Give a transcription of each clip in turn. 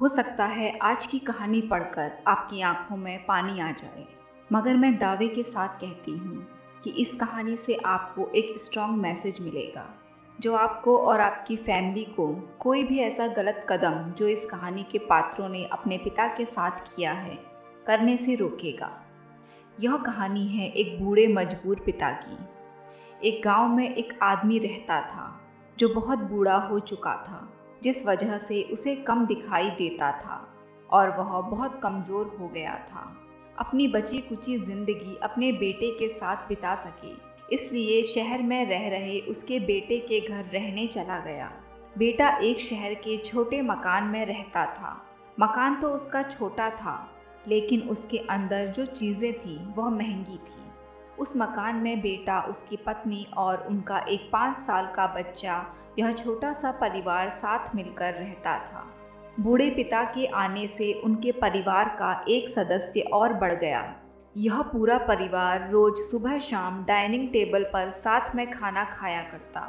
हो सकता है आज की कहानी पढ़कर आपकी आंखों में पानी आ जाए, मगर मैं दावे के साथ कहती हूँ कि इस कहानी से आपको एक स्ट्रॉन्ग मैसेज मिलेगा जो आपको और आपकी फैमिली को कोई भी ऐसा गलत कदम जो इस कहानी के पात्रों ने अपने पिता के साथ किया है करने से रोकेगा। यह कहानी है एक बूढ़े मजबूर पिता की। एक गांव में एक आदमी रहता था जो बहुत बूढ़ा हो चुका था, जिस वजह से उसे कम दिखाई देता था और वह बहुत कमज़ोर हो गया था। अपनी बची कुची ज़िंदगी अपने बेटे के साथ बिता सके, इसलिए शहर में रह रहे उसके बेटे के घर रहने चला गया। बेटा एक शहर के छोटे मकान में रहता था। मकान तो उसका छोटा था, लेकिन उसके अंदर जो चीज़ें थीं वह महंगी थी। उस मकान में बेटा, उसकी पत्नी और उनका एक 5 साल का बच्चा, यह छोटा सा परिवार साथ मिलकर रहता था। बूढ़े पिता के आने से उनके परिवार का एक सदस्य और बढ़ गया। यह पूरा परिवार रोज सुबह शाम डाइनिंग टेबल पर साथ में खाना खाया करता।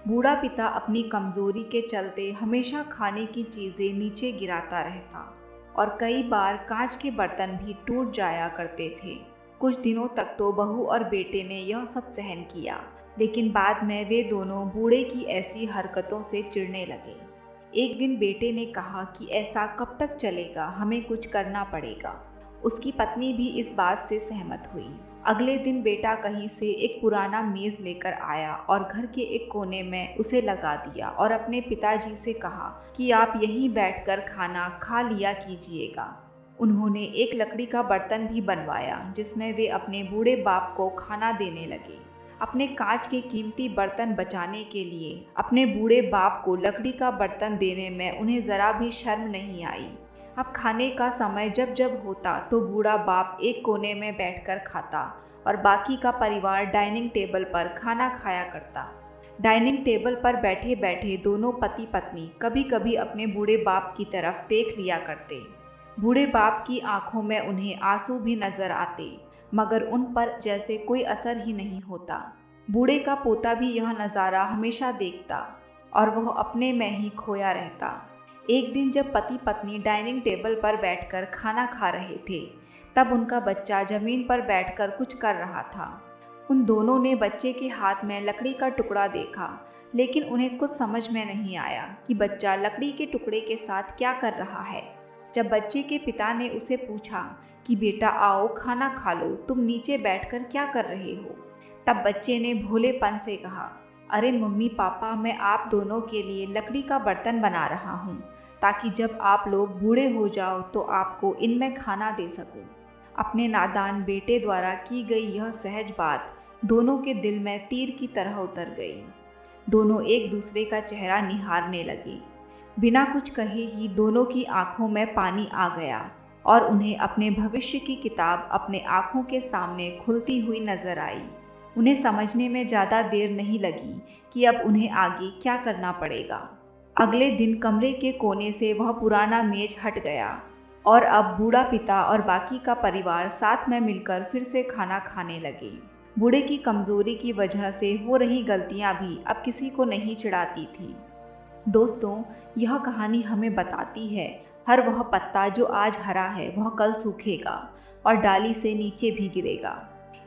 बूढ़ा पिता अपनी कमजोरी के चलते हमेशा खाने की चीज़ें नीचे गिराता रहता और कई बार कांच के बर्तन भी टूट जाया करते थे। कुछ दिनों तक तो बहू और बेटे ने यह सब सहन किया, लेकिन बाद में वे दोनों बूढ़े की ऐसी हरकतों से चिढ़ने लगे। एक दिन बेटे ने कहा कि ऐसा कब तक चलेगा, हमें कुछ करना पड़ेगा। उसकी पत्नी भी इस बात से सहमत हुई। अगले दिन बेटा कहीं से एक पुराना मेज़ लेकर आया और घर के एक कोने में उसे लगा दिया और अपने पिताजी से कहा कि आप यहीं बैठकर खाना खा लिया कीजिएगा। उन्होंने एक लकड़ी का बर्तन भी बनवाया जिसमें वे अपने बूढ़े बाप को खाना देने लगे। अपने कांच के कीमती बर्तन बचाने के लिए अपने बूढ़े बाप को लकड़ी का बर्तन देने में उन्हें ज़रा भी शर्म नहीं आई। अब खाने का समय जब जब होता तो बूढ़ा बाप एक कोने में बैठकर खाता और बाकी का परिवार डाइनिंग टेबल पर खाना खाया करता। डाइनिंग टेबल पर बैठे बैठे दोनों पति पत्नी कभी कभी अपने बूढ़े बाप की तरफ देख लिया करते। बूढ़े बाप की आंखों में उन्हें आंसू भी नजर आते, मगर उन पर जैसे कोई असर ही नहीं होता। बूढ़े का पोता भी यह नज़ारा हमेशा देखता और वह अपने में ही खोया रहता। एक दिन जब पति पत्नी डाइनिंग टेबल पर बैठकर खाना खा रहे थे, तब उनका बच्चा जमीन पर बैठकर कुछ कर रहा था। उन दोनों ने बच्चे के हाथ में लकड़ी का टुकड़ा देखा, लेकिन उन्हें कुछ समझ में नहीं आया कि बच्चा लकड़ी के टुकड़े के साथ क्या कर रहा है। जब बच्चे के पिता ने उसे पूछा कि बेटा आओ खाना खा लो, तुम नीचे बैठकर क्या कर रहे हो, तब बच्चे ने भोलेपन से कहा, अरे मम्मी पापा, मैं आप दोनों के लिए लकड़ी का बर्तन बना रहा हूँ ताकि जब आप लोग बूढ़े हो जाओ तो आपको इनमें खाना दे सकूँ। अपने नादान बेटे द्वारा की गई यह सहज बात दोनों के दिल में तीर की तरह उतर गई। दोनों एक दूसरे का चेहरा निहारने लगे। बिना कुछ कहे ही दोनों की आंखों में पानी आ गया और उन्हें अपने भविष्य की किताब अपने आंखों के सामने खुलती हुई नजर आई। उन्हें समझने में ज़्यादा देर नहीं लगी कि अब उन्हें आगे क्या करना पड़ेगा। अगले दिन कमरे के कोने से वह पुराना मेज हट गया और अब बूढ़ा पिता और बाकी का परिवार साथ में मिलकर फिर से खाना खाने लगे। बूढ़े की कमज़ोरी की वजह से हो रही गलतियां भी अब किसी को नहीं चिढ़ाती थी। दोस्तों, यह कहानी हमें बताती है हर वह पत्ता जो आज हरा है वह कल सूखेगा और डाली से नीचे भी गिरेगा।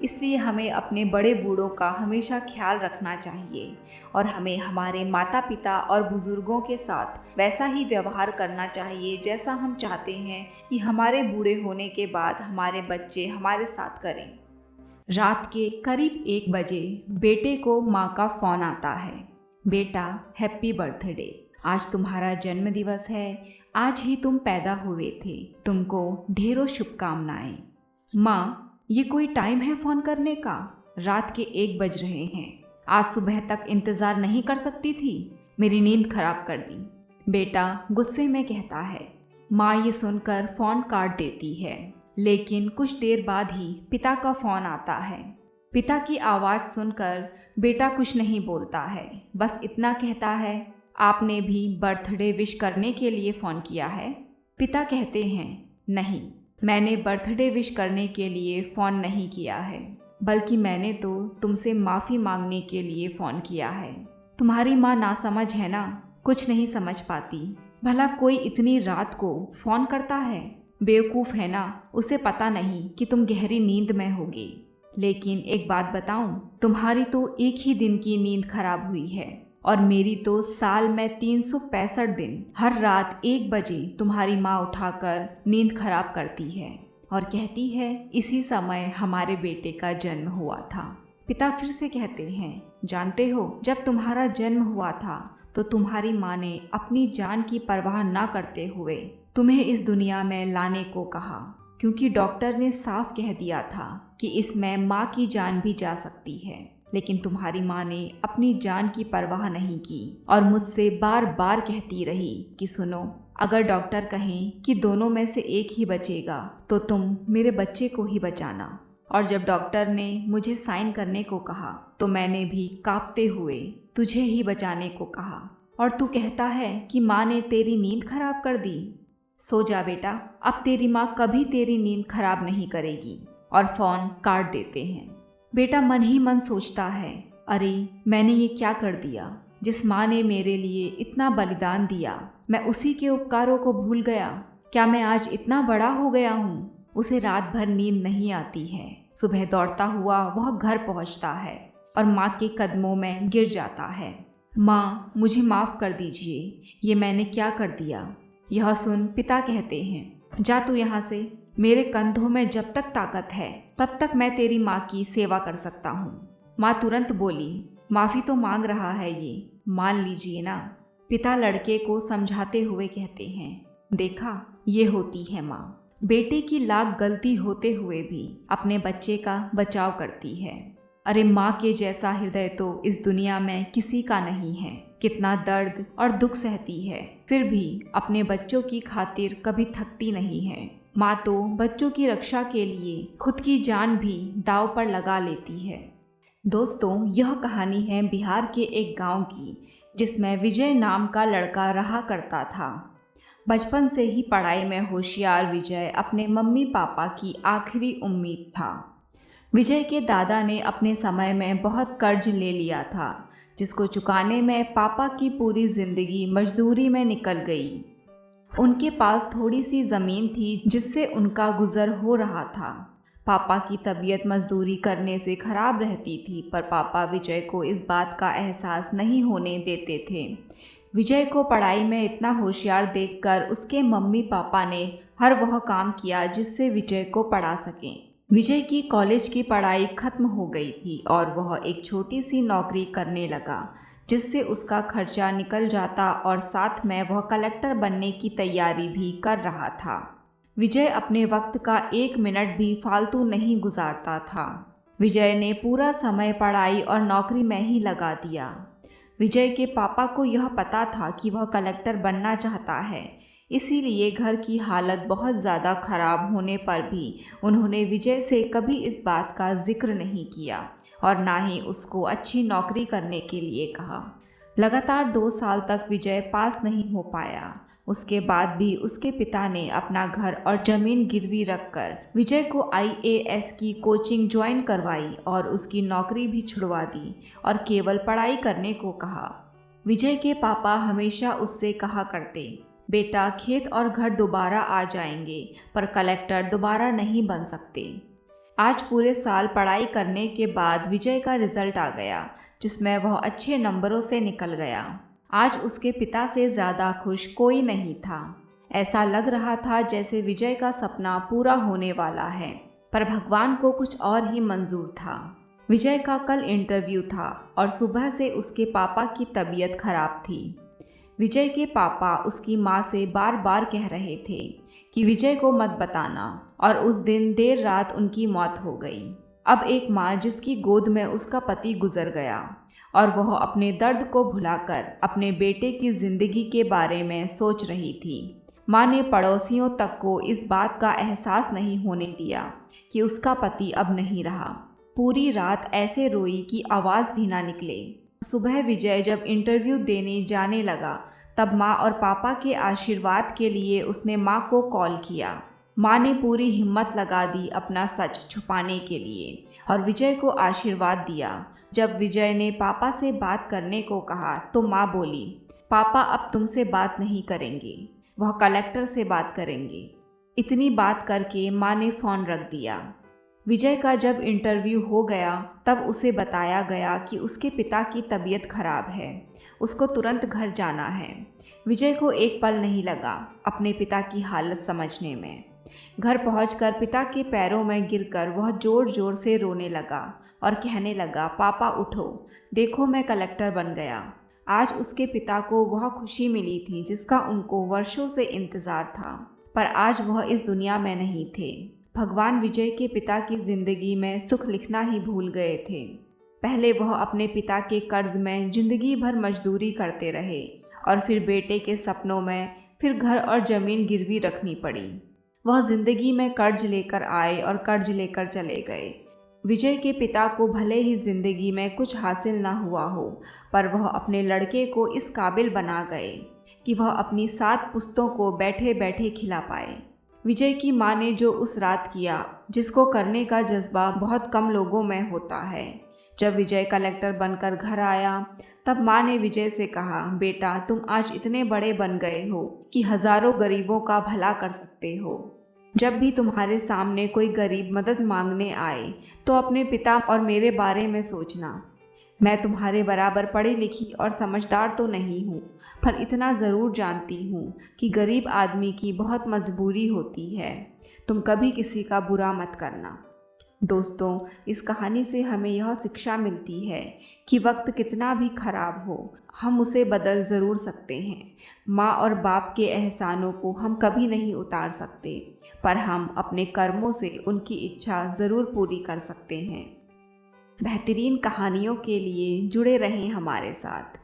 इसलिए हमें अपने बड़े बूढ़ों का हमेशा ख्याल रखना चाहिए और हमें हमारे माता पिता और बुज़ुर्गों के साथ वैसा ही व्यवहार करना चाहिए जैसा हम चाहते हैं कि हमारे बूढ़े होने के बाद हमारे बच्चे हमारे साथ करें। रात के करीब 1 बजे बेटे को माँ का फ़ोन आता है, बेटा हैप्पी बर्थडे, आज तुम्हारा जन्मदिवस है, आज ही तुम पैदा हुए थे, तुमको ढेरों शुभकामनाएं। माँ, ये कोई टाइम है फ़ोन करने का? रात के 1 बज रहे हैं, आज सुबह तक इंतज़ार नहीं कर सकती थी? मेरी नींद खराब कर दी। बेटा गुस्से में कहता है। माँ ये सुनकर फ़ोन काट देती है, लेकिन कुछ देर बाद ही पिता का फ़ोन आता है। पिता की आवाज़ सुनकर बेटा कुछ नहीं बोलता है, बस इतना कहता है, आपने भी बर्थडे विश करने के लिए फ़ोन किया है? पिता कहते हैं, नहीं, मैंने बर्थडे विश करने के लिए फ़ोन नहीं किया है, बल्कि मैंने तो तुमसे माफ़ी मांगने के लिए फ़ोन किया है। तुम्हारी माँ नासमझ है ना, कुछ नहीं समझ पाती। भला कोई इतनी रात को फ़ोन करता है? बेवकूफ़ है ना, उसे पता नहीं कि तुम गहरी नींद में होगी। लेकिन एक बात बताऊं, तुम्हारी तो एक ही दिन की नींद खराब हुई है और मेरी तो साल में 365 दिन हर रात 1 बजे तुम्हारी माँ उठाकर नींद खराब करती है और कहती है इसी समय हमारे बेटे का जन्म हुआ था। पिता फिर से कहते हैं, जानते हो, जब तुम्हारा जन्म हुआ था तो तुम्हारी माँ ने अपनी जान की परवाह ना करते हुए तुम्हें इस दुनिया में लाने को कहा, क्योंकि डॉक्टर ने साफ कह दिया था कि इसमें माँ की जान भी जा सकती है। लेकिन तुम्हारी माँ ने अपनी जान की परवाह नहीं की और मुझसे बार बार कहती रही कि सुनो, अगर डॉक्टर कहें कि दोनों में से एक ही बचेगा तो तुम मेरे बच्चे को ही बचाना। और जब डॉक्टर ने मुझे साइन करने को कहा तो मैंने भी कांपते हुए तुझे ही बचाने को कहा, और तू कहता है कि माँ ने तेरी नींद खराब कर दी। सो जा बेटा, अब तेरी माँ कभी तेरी नींद खराब नहीं करेगी। और फ़ोन काट देते हैं। बेटा मन ही मन सोचता है, अरे मैंने ये क्या कर दिया। जिस माँ ने मेरे लिए इतना बलिदान दिया, मैं उसी के उपकारों को भूल गया। क्या मैं आज इतना बड़ा हो गया हूँ? उसे रात भर नींद नहीं आती है। सुबह दौड़ता हुआ वह घर पहुँचता है और माँ के कदमों में गिर जाता है। माँ, मुझे माफ़ कर दीजिए, ये मैंने क्या कर दिया। यह सुन पिता कहते हैं, जा तू यहाँ से। मेरे कंधों में जब तक ताकत है तब तक मैं तेरी माँ की सेवा कर सकता हूँ। माँ तुरंत बोली, माफ़ी तो मांग रहा है, ये मान लीजिए ना। पिता लड़के को समझाते हुए कहते हैं, देखा, ये होती है माँ। बेटे की लाख गलती होते हुए भी अपने बच्चे का बचाव करती है। अरे माँ के जैसा हृदय तो इस दुनिया में किसी का नहीं है। कितना दर्द और दुख सहती है, फिर भी अपने बच्चों की खातिर कभी थकती नहीं है। माँ तो बच्चों की रक्षा के लिए खुद की जान भी दांव पर लगा लेती है। दोस्तों, यह कहानी है बिहार के एक गांव की, जिसमें विजय नाम का लड़का रहा करता था। बचपन से ही पढ़ाई में होशियार विजय अपने मम्मी पापा की आखिरी उम्मीद था। विजय के दादा ने अपने समय में बहुत कर्ज ले लिया था, जिसको चुकाने में पापा की पूरी जिंदगी मजदूरी में निकल गई। उनके पास थोड़ी सी ज़मीन थी जिससे उनका गुजर हो रहा था। पापा की तबीयत मजदूरी करने से ख़राब रहती थी, पर पापा विजय को इस बात का एहसास नहीं होने देते थे। विजय को पढ़ाई में इतना होशियार देखकर उसके मम्मी पापा ने हर वह काम किया जिससे विजय को पढ़ा सकें। विजय की कॉलेज की पढ़ाई खत्म हो गई थी और वह एक छोटी सी नौकरी करने लगा, जिससे उसका खर्चा निकल जाता और साथ में वह कलेक्टर बनने की तैयारी भी कर रहा था। विजय अपने वक्त का 1 मिनट भी फालतू नहीं गुजारता था। विजय ने पूरा समय पढ़ाई और नौकरी में ही लगा दिया। विजय के पापा को यह पता था कि वह कलेक्टर बनना चाहता है, इसीलिए घर की हालत बहुत ज़्यादा खराब होने पर भी उन्होंने विजय से कभी इस बात का जिक्र नहीं किया और ना ही उसको अच्छी नौकरी करने के लिए कहा। लगातार 2 साल तक विजय पास नहीं हो पाया। उसके बाद भी उसके पिता ने अपना घर और ज़मीन गिरवी रखकर विजय को IAS की कोचिंग ज्वाइन करवाई और उसकी नौकरी भी छुड़वा दी और केवल पढ़ाई करने को कहा। विजय के पापा हमेशा उससे कहा करते, बेटा, खेत और घर दोबारा आ जाएंगे, पर कलेक्टर दोबारा नहीं बन सकते। आज पूरे साल पढ़ाई करने के बाद विजय का रिजल्ट आ गया, जिसमें वह अच्छे नंबरों से निकल गया। आज उसके पिता से ज़्यादा खुश कोई नहीं था। ऐसा लग रहा था जैसे विजय का सपना पूरा होने वाला है, पर भगवान को कुछ और ही मंजूर था। विजय का कल इंटरव्यू था और सुबह से उसके पापा की तबीयत खराब थी। विजय के पापा उसकी माँ से बार बार कह रहे थे कि विजय को मत बताना, और उस दिन देर रात उनकी मौत हो गई। अब एक माँ जिसकी गोद में उसका पति गुजर गया और वह अपने दर्द को भुलाकर अपने बेटे की ज़िंदगी के बारे में सोच रही थी। माँ ने पड़ोसियों तक को इस बात का एहसास नहीं होने दिया कि उसका पति अब नहीं रहा। पूरी रात ऐसे रोई कि आवाज़ भी ना निकले। सुबह विजय जब इंटरव्यू देने जाने लगा, तब माँ और पापा के आशीर्वाद के लिए उसने माँ को कॉल किया। माँ ने पूरी हिम्मत लगा दी अपना सच छुपाने के लिए और विजय को आशीर्वाद दिया। जब विजय ने पापा से बात करने को कहा तो माँ बोली, पापा अब तुमसे बात नहीं करेंगे, वह कलेक्टर से बात करेंगे। इतनी बात करके माँ ने फ़ोन रख दिया। विजय का जब इंटरव्यू हो गया तब उसे बताया गया कि उसके पिता की तबीयत खराब है, उसको तुरंत घर जाना है। विजय को एक पल नहीं लगा अपने पिता की हालत समझने में। घर पहुंचकर पिता के पैरों में गिरकर वह ज़ोर ज़ोर से रोने लगा और कहने लगा, पापा उठो, देखो मैं कलेक्टर बन गया। आज उसके पिता को वह खुशी मिली थी जिसका उनको वर्षों से इंतज़ार था, पर आज वह इस दुनिया में नहीं थे। भगवान विजय के पिता की जिंदगी में सुख लिखना ही भूल गए थे। पहले वह अपने पिता के कर्ज में जिंदगी भर मजदूरी करते रहे और फिर बेटे के सपनों में फिर घर और ज़मीन गिरवी रखनी पड़ी। वह जिंदगी में कर्ज लेकर आए और कर्ज लेकर चले गए। विजय के पिता को भले ही जिंदगी में कुछ हासिल ना हुआ हो, पर वह अपने लड़के को इस काबिल बना गए कि वह अपनी 7 पुश्तों को बैठे बैठे खिला पाए। विजय की माँ ने जो उस रात किया, जिसको करने का जज्बा बहुत कम लोगों में होता है। जब विजय कलेक्टर बनकर घर आया तब माँ ने विजय से कहा, बेटा तुम आज इतने बड़े बन गए हो कि हज़ारों गरीबों का भला कर सकते हो। जब भी तुम्हारे सामने कोई गरीब मदद मांगने आए तो अपने पिता और मेरे बारे में सोचना। मैं तुम्हारे बराबर पढ़ी लिखी और समझदार तो नहीं हूँ, पर इतना ज़रूर जानती हूँ कि गरीब आदमी की बहुत मजबूरी होती है। तुम कभी किसी का बुरा मत करना। दोस्तों, इस कहानी से हमें यह शिक्षा मिलती है कि वक्त कितना भी खराब हो, हम उसे बदल ज़रूर सकते हैं। माँ और बाप के एहसानों को हम कभी नहीं उतार सकते, पर हम अपने कर्मों से उनकी इच्छा ज़रूर पूरी कर सकते हैं। बेहतरीन कहानियों के लिए जुड़े रहें हमारे साथ।